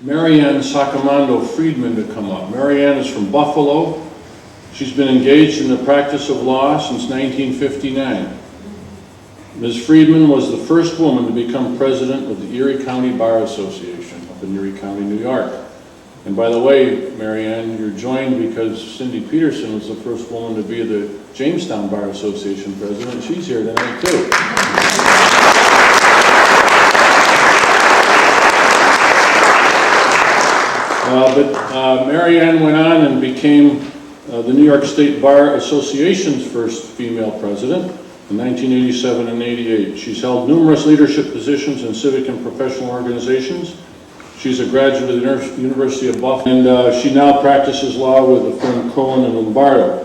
Maryann Saccomando Freedman to come up. Maryann is from Buffalo. She's been engaged in the practice of law since 1959. Ms. Freedman was the first woman to become president of the Erie County Bar Association up in Erie County, New York. And by the way, Maryann, you're joined because Cindy Peterson was the first woman to be the Jamestown Bar Association president. She's here tonight too. Maryann went on and became the New York State Bar Association's first female president in 1987 and 88. She's held numerous leadership positions in civic and professional organizations. She's a graduate of the University of Buffalo, and she now practices law with the firm Cohen and Lombardo.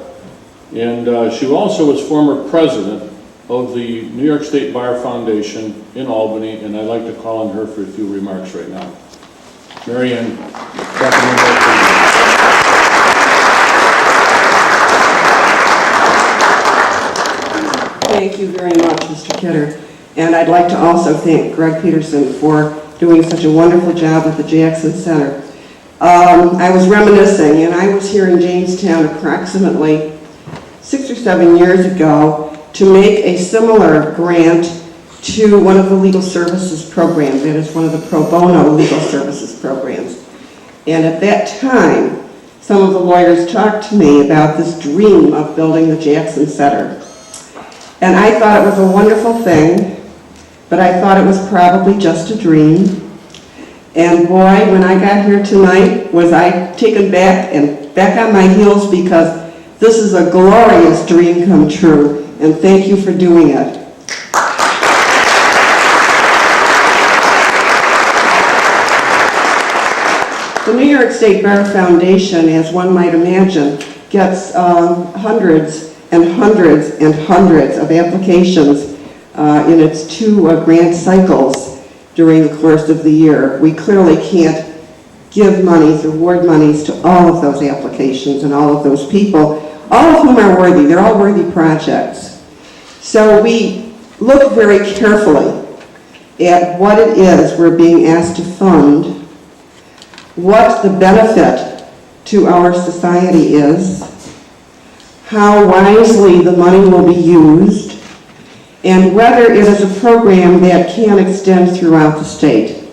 And she also was former president of the New York State Bar Foundation in Albany, and I'd like to call on her for a few remarks right now. Maryann Saccomando Freedman. Thank you very much, Mr. Kidder. And I'd like to also thank Greg Peterson for doing such a wonderful job at the Jackson Center. I was reminiscing, and I was here in Jamestown approximately 6 or 7 years ago to make a similar grant to one of the legal services programs. That is one of the pro bono legal services programs. And at that time, some of the lawyers talked to me about this dream of building the Jackson Center. And I thought it was a wonderful thing, but I thought it was probably just a dream. And boy, when I got here tonight, was I taken back and back on my heels, because this is a glorious dream come true, and thank you for doing it. The New York State Bar Foundation, as one might imagine, gets hundreds and hundreds and hundreds of applications in its 2 grant cycles during the course of the year. We clearly can't give monies, award monies to all of those applications and all of those people, all of whom are worthy. They're all worthy projects. So we look very carefully at what it is we're being asked to fund, what the benefit to our society is, how wisely the money will be used, and whether it is a program that can extend throughout the state.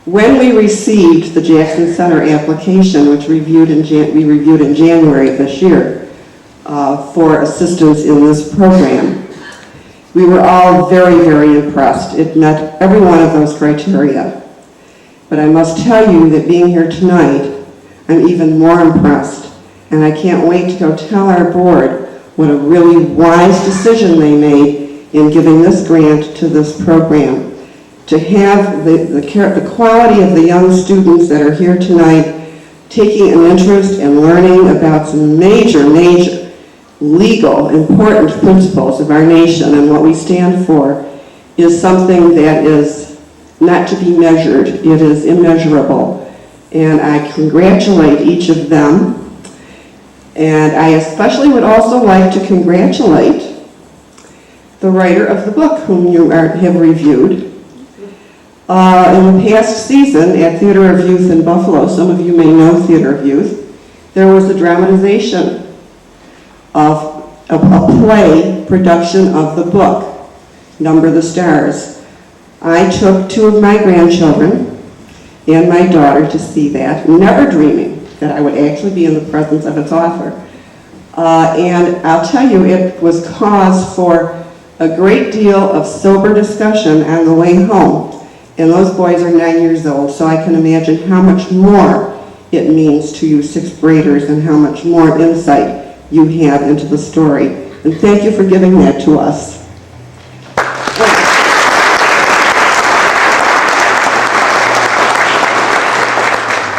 When we received the Jackson Center application, which we reviewed in January of this year for assistance in this program, we were all very, very impressed. It met every one of those criteria. But I must tell you that being here tonight, I'm even more impressed. And I can't wait to go tell our board what a really wise decision they made in giving this grant to this program. To have the quality of the young students that are here tonight taking an interest in learning about some major legal important principles of our nation and what we stand for is something that is not to be measured. It is immeasurable. And I congratulate each of them. And I especially would also like to congratulate the writer of the book, whom you have reviewed. In the past season at Theater of Youth in Buffalo, some of you may know Theater of Youth, there was a dramatization of a play production of the book, Number the Stars. I took 2 of my grandchildren and my daughter to see that, never dreaming that I would actually be in the presence of its author. And I'll tell you, it was cause for a great deal of sober discussion on the way home. And those boys are 9 years old, so I can imagine how much more it means to you 6th graders and how much more insight you have into the story. And thank you for giving that to us.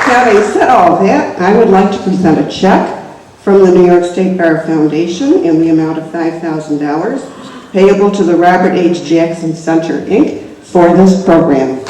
Having said all that, I would like to present a check from the New York State Bar Foundation in the amount of $5,000 payable to the Robert H. Jackson Center, Inc. for this program.